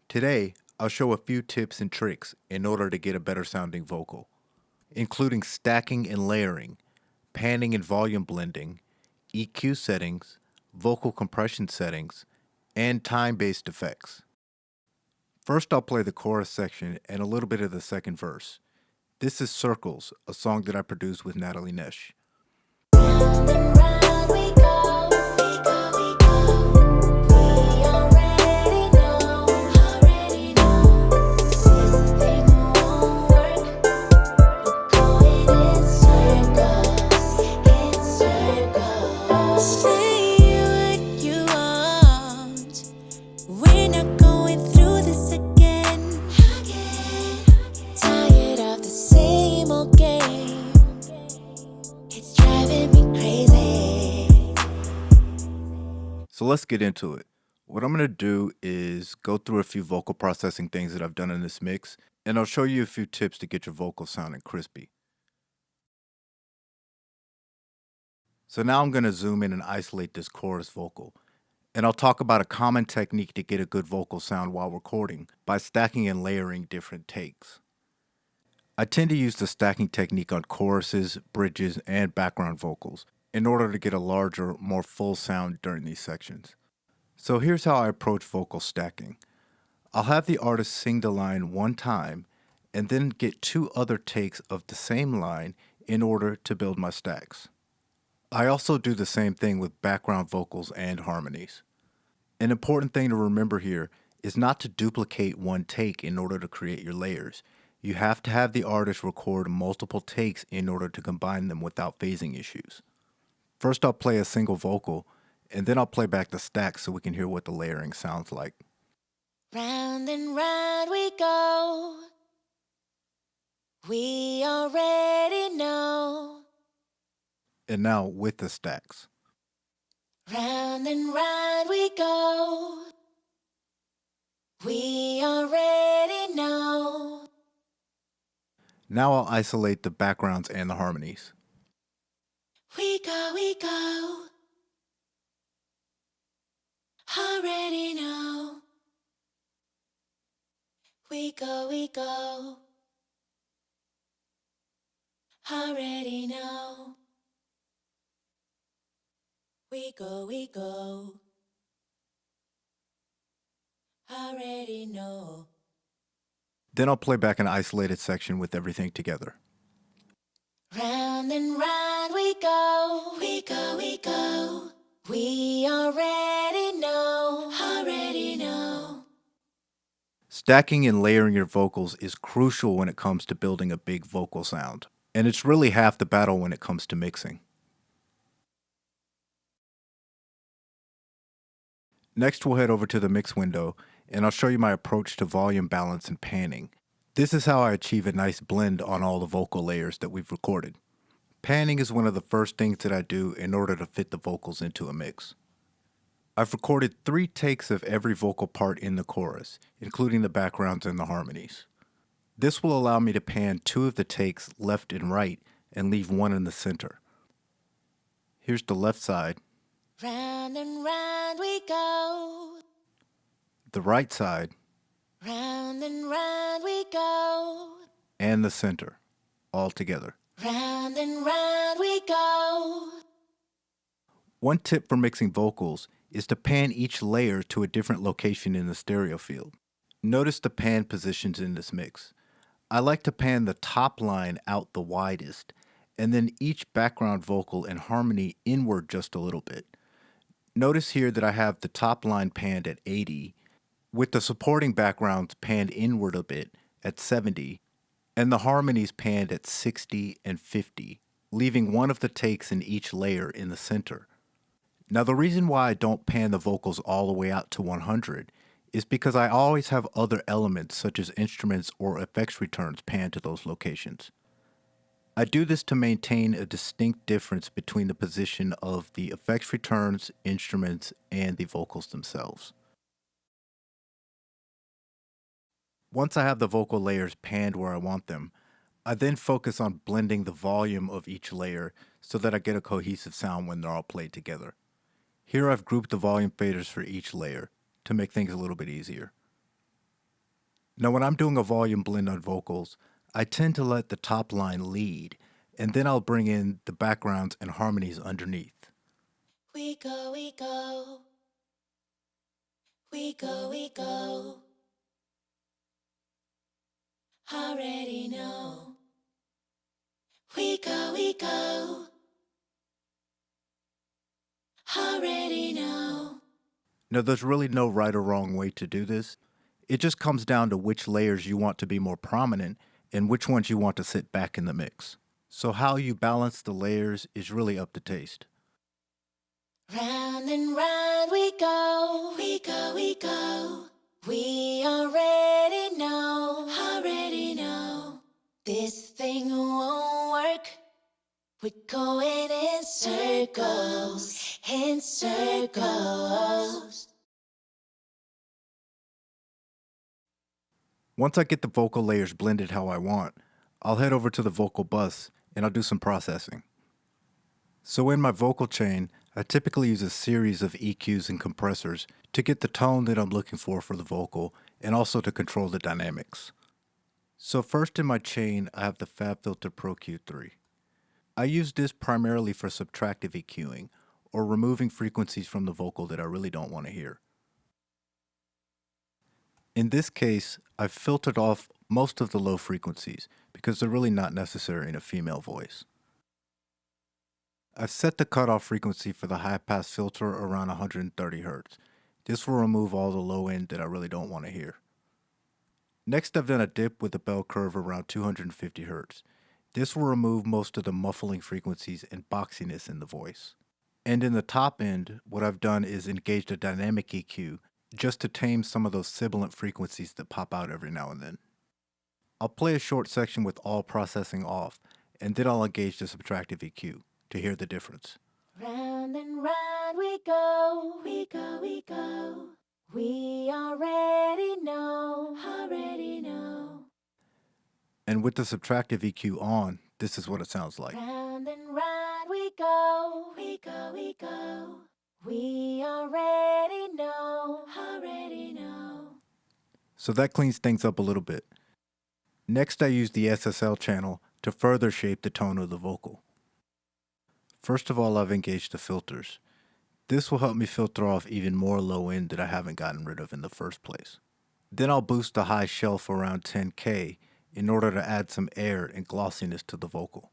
Today, I'll show a few tips and tricks in order to get a better sounding vocal, including stacking and layering, panning and volume blending, EQ settings, vocal compression settings, and time-based effects. First, I'll play the chorus section and a little bit of the second verse. This is Circles, a song that I produced with Natalie Nesh. Round and round we go, we go, we go. We already know, this thing won't work. We're going in circles. Say what you want. We're not going through this again. Tired of the same old game. It's driving me crazy. So let's get into it. What I'm going to do is go through a few vocal processing things that I've done in this mix, and I'll show you a few tips to get your vocals sounding crispy. So now I'm going to zoom in and isolate this chorus vocal, and I'll talk about a common technique to get a good vocal sound while recording by stacking and layering different takes. I tend to use the stacking technique on choruses, bridges, and background vocals in order to get a larger, more full sound during these sections. So here's how I approach vocal stacking. I'll have the artist sing the line one time and then get two other takes of the same line in order to build my stacks. I also do the same thing with background vocals and harmonies. An important thing to remember here is not to duplicate one take in order to create your layers. You have to have the artist record multiple takes in order to combine them without phasing issues. First, I'll play a single vocal, and then I'll play back the stacks so we can hear what the layering sounds like. Round and round we go. We already know. And now with the stacks. Round and round we go. We already know. Now I'll isolate the backgrounds and the harmonies. We go, we go. Already know. We go, we go. Already know. We go, we go. Already know. Then I'll play back an isolated section with everything together. Round and round we go. We go, we go. We already know. Already know. Stacking and layering your vocals is crucial when it comes to building a big vocal sound, and it's really half the battle when it comes to mixing. Next, we'll head over to the mix window, and I'll show you my approach to volume balance and panning. This is how I achieve a nice blend on all the vocal layers that we've recorded. Panning is one of the first things that I do in order to fit the vocals into a mix. I've recorded 3 takes of every vocal part in the chorus, including the backgrounds and the harmonies. This will allow me to pan 2 of the takes left and right and leave 1 in the center. Here's the left side, Round and round we go. the right side, Round and round we go. and the center, all together. Round and round we go. One tip for mixing vocals is to pan each layer to a different location in the stereo field. Notice the pan positions in this mix. I like to pan the top line out the widest, and then each background vocal and harmony inward just a little bit. Notice here that I have the top line panned at 80, with the supporting backgrounds panned inward a bit at 70, and the harmonies panned at 60 and 50, leaving one of the takes in each layer in the center. Now, the reason why I don't pan the vocals all the way out to 100 is because I always have other elements such as instruments or effects returns panned to those locations. I do this to maintain a distinct difference between the position of the effects returns, instruments, and the vocals themselves. Once I have the vocal layers panned where I want them, I then focus on blending the volume of each layer so that I get a cohesive sound when they're all played together. Here I've grouped the volume faders for each layer to make things a little bit easier. Now, when I'm doing a volume blend on vocals, I tend to let the top line lead, and then I'll bring in the backgrounds and harmonies underneath. We go, we go. We go, we go. Already know. We go, we go. Already know. Now, there's really no right or wrong way to do this. It just comes down to which layers you want to be more prominent and which ones you want to sit back in the mix. So, how you balance the layers is really up to taste. Round and round we go. We go, we go. We already know. This thing won't work. We're going in circles, in circles. Once I get the vocal layers blended how I want, I'll head over to the vocal bus and I'll do some processing. So in my vocal chain, I typically use a series of EQs and compressors to get the tone that I'm looking for the vocal and also to control the dynamics. So first in my chain, I have the FabFilter Pro Q3. I use this primarily for subtractive EQing, or removing frequencies from the vocal that I really don't want to hear. In this case, I've filtered off most of the low frequencies because they're really not necessary in a female voice. I've set the cutoff frequency for the high pass filter around 130 Hz. This will remove all the low end that I really don't want to hear. Next, I've done a dip with a bell curve around 250 Hz. This will remove most of the muffling frequencies and boxiness in the voice. And in the top end, what I've done is engaged a dynamic EQ just to tame some of those sibilant frequencies that pop out every now and then. I'll play a short section with all processing off, and then I'll engage the subtractive EQ to hear the difference. Round and round we go, we go, we go. We already know. And with the subtractive EQ on, this is what it sounds like. Round and round we go, we go, we go. We already know. So that cleans things up a little bit. Next, I use the SSL channel to further shape the tone of the vocal. First of all, I've engaged the filters. This will help me filter off even more low end that I haven't gotten rid of in the first place. Then I'll boost the high shelf around 10K in order to add some air and glossiness to the vocal.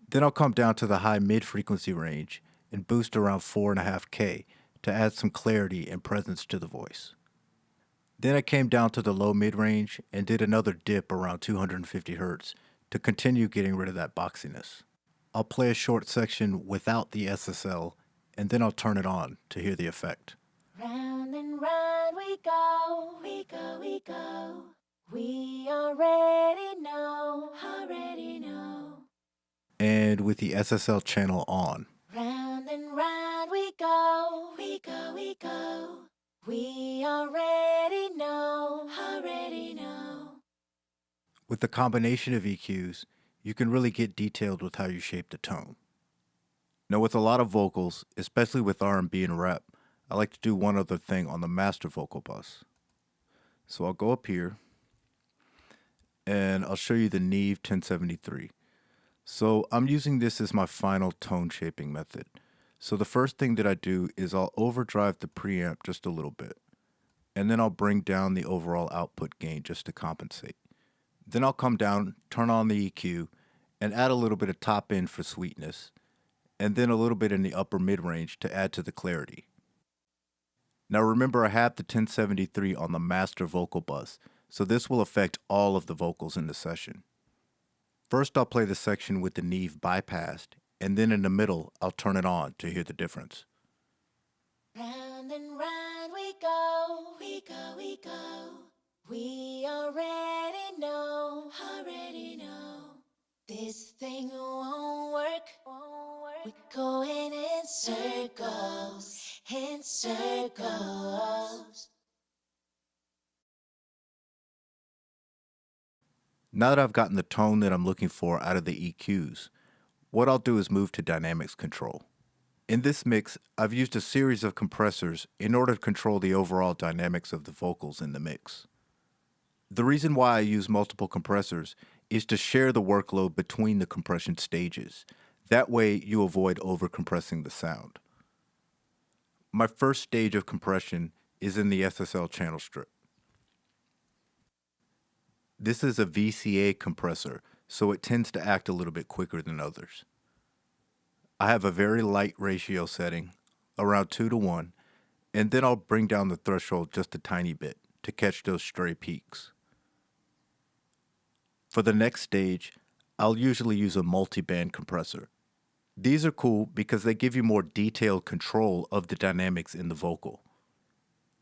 Then I'll come down to the high mid frequency range and boost around 4.5K to add some clarity and presence to the voice. Then I came down to the low mid range and did another dip around 250 Hz to continue getting rid of that boxiness. I'll play a short section without the SSL and then I'll turn it on to hear the effect. Round and round we go, we go, we go. We already know. And with the SSL channel on. Round and round we go, we go, we go. We already know. With the combination of EQs, you can really get detailed with how you shape the tone. Now with a lot of vocals, especially with R&B and rap, I like to do one other thing on the master vocal bus. So I'll go up here and I'll show you the Neve 1073. So I'm using this as my final tone shaping method. So the first thing that I do is I'll overdrive the preamp just a little bit, and then I'll bring down the overall output gain just to compensate. Then I'll come down, turn on the EQ, and add a little bit of top end for sweetness, and then a little bit in the upper mid range to add to the clarity. Now remember, I have the 1073 on the master vocal bus, so this will affect all of the vocals in the session. First, I'll play the section with the Neve bypassed, and then in the middle, I'll turn it on to hear the difference. Round and round we go, we go, we go. We already know. This thing won't work. We're going in circles, in circles. Now that I've gotten the tone that I'm looking for out of the EQs, what I'll do is move to dynamics control. In this mix, I've used a series of compressors in order to control the overall dynamics of the vocals in the mix. The reason why I use multiple compressors is to share the workload between the compression stages. That way, you avoid overcompressing the sound. My first stage of compression is in the SSL channel strip. This is a VCA compressor, so it tends to act a little bit quicker than others. I have a very light ratio setting, around 2 to 1, and then I'll bring down the threshold just a tiny bit to catch those stray peaks. For the next stage, I'll usually use a multi-band compressor. These are cool because they give you more detailed control of the dynamics in the vocal.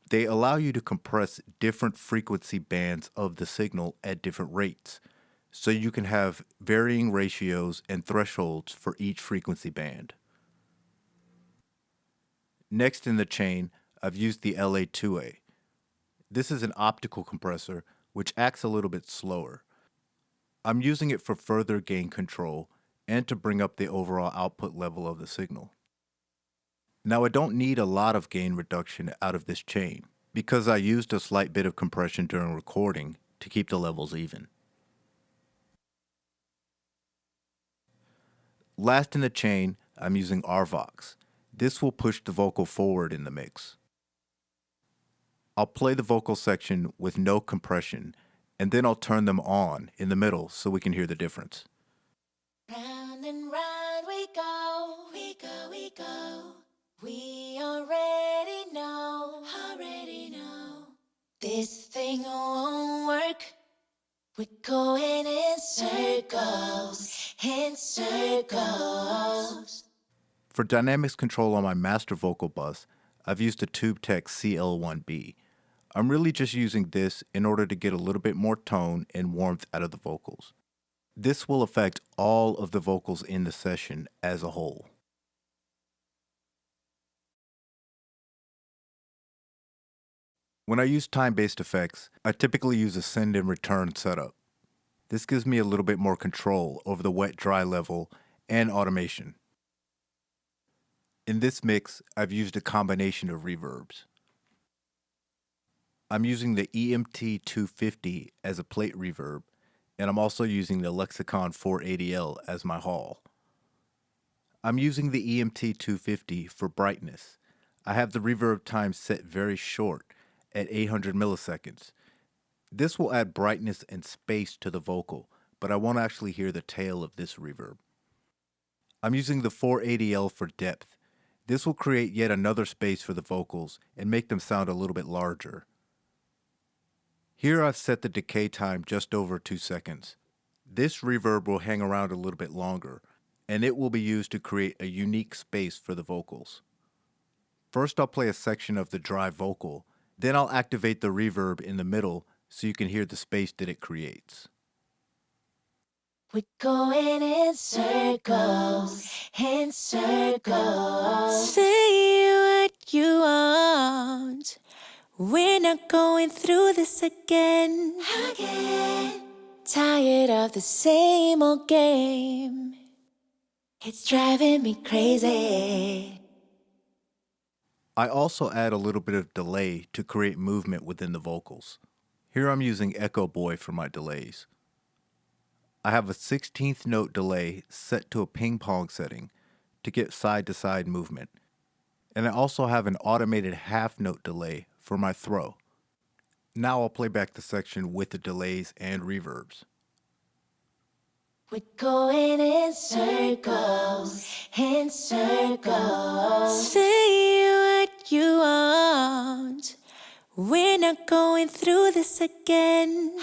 They allow you to compress different frequency bands of the signal at different rates, so you can have varying ratios and thresholds for each frequency band. Next in the chain, I've used the LA2A. This is an optical compressor which acts a little bit slower. I'm using it for further gain control and to bring up the overall output level of the signal. Now I don't need a lot of gain reduction out of this chain because I used a slight bit of compression during recording to keep the levels even. Last in the chain, I'm using RVox. This will push the vocal forward in the mix. I'll play the vocal section with no compression, and then I'll turn them on in the middle so we can hear the difference. Round and round we go, we go, we go. We already know, already know. This thing won't work. We're going in circles, in circles. For dynamics control on my master vocal bus, I've used a TubeTech CL1B. I'm really just using this in order to get a little bit more tone and warmth out of the vocals. This will affect all of the vocals in the session as a whole. When I use time-based effects, I typically use a send and return setup. This gives me a little bit more control over the wet-dry level and automation. In this mix, I've used a combination of reverbs. I'm using the EMT 250 as a plate reverb, and I'm also using the Lexicon 480L as my hall. I'm using the EMT 250 for brightness. I have the reverb time set very short at 800 milliseconds. This will add brightness and space to the vocal, but I won't actually hear the tail of this reverb. I'm using the 480L for depth. This will create yet another space for the vocals and make them sound a little bit larger. Here I've set the decay time just over 2 seconds. This reverb will hang around a little bit longer, and it will be used to create a unique space for the vocals. First I'll play a section of the dry vocal, then I'll activate the reverb in the middle so you can hear the space that it creates. We're going in circles, in circles. Say what you want. We're not going through this again. Tired of the same old game. It's driving me crazy. I also add a little bit of delay to create movement within the vocals. Here I'm using Echo Boy for my delays. I have a 16th note delay set to a ping pong setting to get side-to-side movement. And I also have an automated half note delay for my throw. Now I'll play back the section with the delays and reverbs. We're going in circles, in circles. Say what you want. We're not going through this again.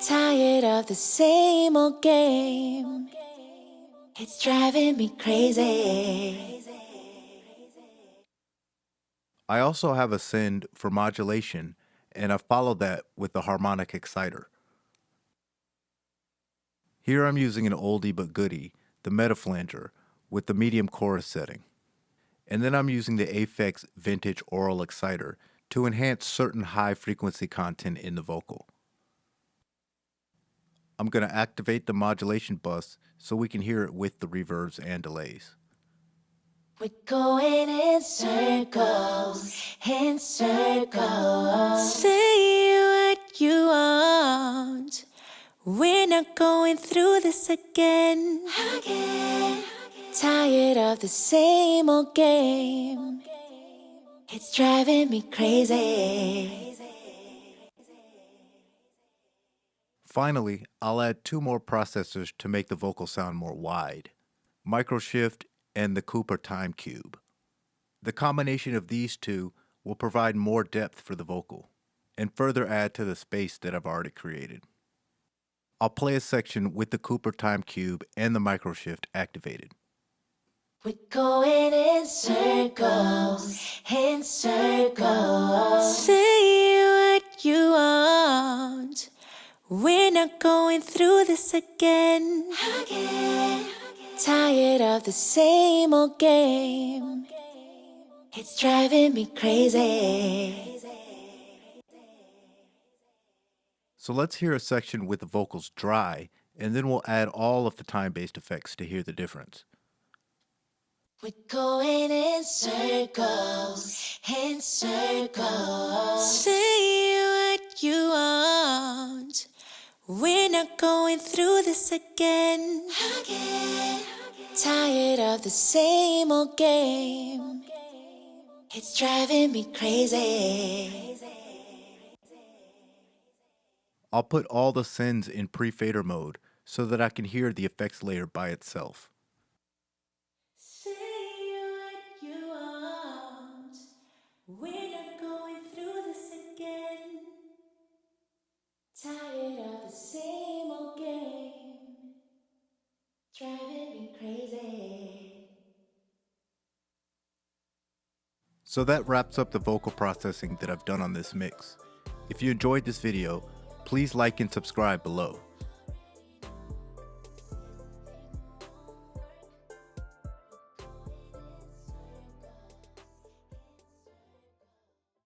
Tired of the same old game. It's driving me crazy. I also have a send for modulation, and I follow that with the harmonic exciter. Here I'm using an oldie but goodie, the Metaflanger, with the medium chorus setting. And then I'm using the Aphex Vintage Aural Exciter to enhance certain high frequency content in the vocal. I'm going to activate the modulation bus so we can hear it with the reverbs and delays. We're going in circles, in circles. Say what through this again. Tired of the same old game. It's driving me crazy. Finally, I'll add 2 more processors to make the vocal sound more wide: Microshift and the Cooper Time Cube. The combination of these two will provide more depth for the vocal and further add to the space that I've already created. I'll play a section with the Cooper Time Cube and the Microshift activated. We're going in circles, in circles. Say what you want. We're not going through this again. Tired of the same old game. It's driving me crazy. So let's hear a section with the vocals dry, and then we'll add all of the time-based effects to hear the difference. We're going in circles, in circles. Say what you want. We're not going through this again. Tired of the same old game. It's driving me crazy. I'll put all the sends in pre-fader mode so that I can hear the effects layer by itself. Say what you want. We're not going through this again. Tired of the same old game. Driving me crazy. So that wraps up the vocal processing that I've done on this mix. If you enjoyed this video, please like and subscribe below.